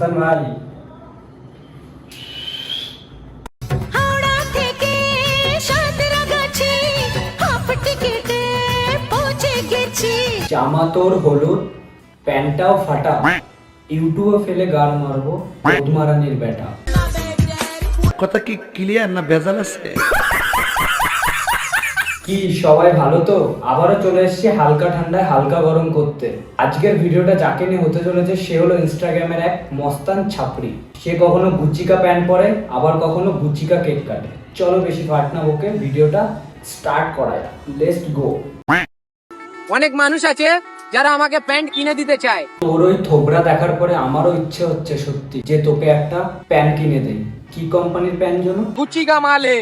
মস্তান ভাই জামা তোর হলুদ, প্যান্টটাও ফাটা, ইউটিউবে ফেলে গাল মারবো পদ্মারানির বেটা। কথা কি ক্লিয়ার না ভেজাল আছে? কি সবাই ভালো তো? আবারও চলে এসেছি হালকা ঠান্ডায় হালকা গরম করতে। আজকের ভিডিওটা যাকে নিয়ে হতে চলেছে সে হলো ইনস্টাগ্রামের এক মস্তান ছাপড়ি। সে কখনো গুচিকা প্যান্ট পরে, আবার কখনো গুচিকা কেক কাটে। চলো বেশি ফাট না বকে ভিডিওটা স্টার্ট করা যাক। Let's go. অনেক মানুষ আছে যারা আমাকে প্যান্ট কিনে দিতে চায়। তোর ওই থোবরা দেখার পরে আমারও ইচ্ছে হচ্ছে সত্যি যে তোকে একটা প্যান্ট কিনে দেই। কি কোম্পানির প্যান্ট জানো? গুচি কা মালে।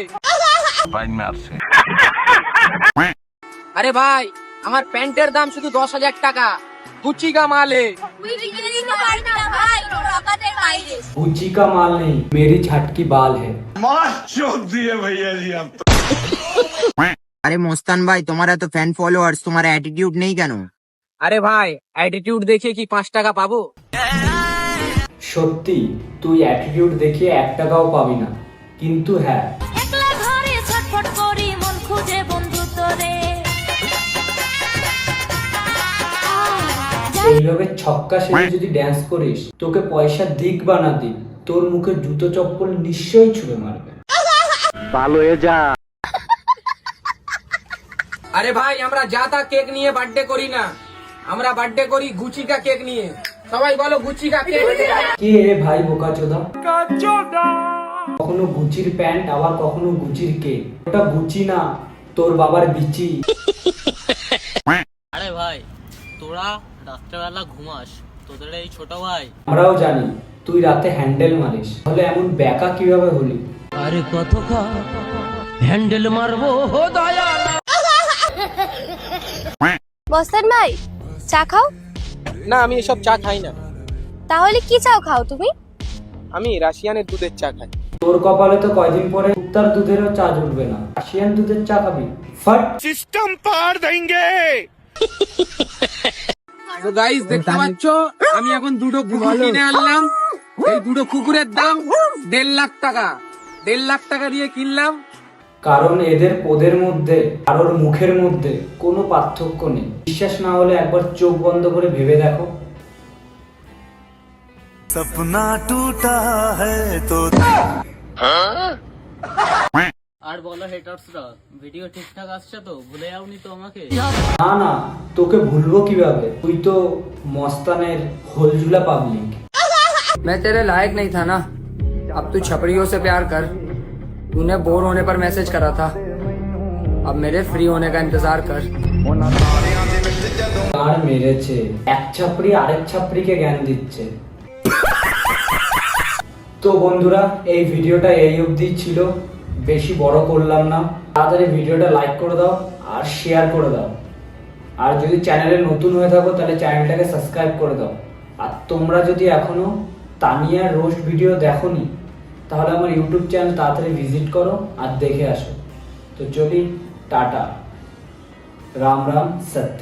আরে ভাই, আমার প্যান্টের দাম শুধু 10,000 টাকা। গুচি কা মালে। गुच्ची का माल नहीं, मेरी झटकी बाल है। আরে মোস্তান ভাই, তোমার এত ফ্যান ফলোয়ার্স, তোমার অ্যাটিটিউড নেই কেন? আরে ভাই, অ্যাটিটিউড দেখে কি 5 টাকা পাবো? সত্যি তুই অ্যাটিটিউড দেখিয়ে 1 টাকাও পাবি না, কিন্তু হ্যাঁ এইভাবে ছক্কা সেজে যদি ড্যান্স করিস, তোকে পয়সা দিক বা না দিক, তোর মুখে জুতো চপ্পল নিশ্চয়ই ছুঁড়ে মারবে। ভালো হয়ে যা। আরে ভাই, আমরা যা তা কেক নিয়ে বার্থডে করি না, আমরা বার্থডে করি গুচি কা কেক নিয়ে। সবাই বলো গুচি কা কেক। কে রে ভাই বোকাচোদা? কখনো গুচির প্যান্ট, আবার কখনো গুচির কেক। ওটা গুচি না, তোর বাবার বিচি। আরে ভাই, তোরা রাত্রেবেলা ঘুমাস, তোদের এই ছোট ভাই। আমরাও জানি তুই রাতে হ্যান্ডেল মারিস, তাহলে এমন ব্যাকা কিভাবে হলি? আরে কত হ্যান্ডেল মারবো দয়াল। মস্তান ভাই, চা খাও? না, আমি এসব চা খাই না। তাহলে কি চাও খাও তুমি? আমি রাশিয়ানের দুধের চা খাই। তোর কপালে তো কয়দিন পরে কুত্তার দুধেরও চা জুটবে না, রাশিয়ান দুধের চা খাবি? ফাট সিস্টেম পার দেंगे। তো গাইস, দেখতে পাচ্ছ আমি এখন দুটো কুকুর কিনে আনলাম। এই দুটো কুকুরের দাম 1.5 লাখ টাকা। 1.5 লাখ টাকা দিয়ে কিনলাম। কারণ এদের পোদের মধ্যে আর ওর মুখের মধ্যে কোনো পার্থক্য নেই। বিশ্বাস না হলে একবার চোখ বন্ধ করে ভেবে দেখো। सपना टूटा है तो আর বলো হেটার্সরা, ভিডিও ঠিকঠাক আসছে তো? ভুলে যাওনি তো আমাকে? না না, তোকে ভুলবো কিভাবে? তুই তো মস্তানের হোলজুলা পাবলিক। मैं तेरे लायक नहीं था ना। अब तू छपड़ियों से प्यार कर। तूने बोर होने पर मैसेज करा था, अब मेरे फ्री होने का इंतजार कर। আর মেরেছে এক ছাপড়ি আরেক ছাপড়িকে জ্ঞান দিচ্ছে। তো বন্ধুরা, এই ভিডিওটা এই অবধি ছিল, বেশি বড় করলাম না। তাড়াতাড়ি ভিডিওটা লাইক করে দাও আর শেয়ার করে দাও। আর যদি চ্যানেলে নতুন হয়ে থাকো তাহলে চ্যানেলটাকে সাবস্ক্রাইব করে দাও। আর তোমরা যদি এখনো তানিয়ার রোস্ট ভিডিও দেখোনি, তাহলে আমার ইউটিউব চ্যানেল তাড়াতাড়ি ভিজিট করো আর দেখে আসো। তো চলি, টাটা, রাম রাম, সত্য।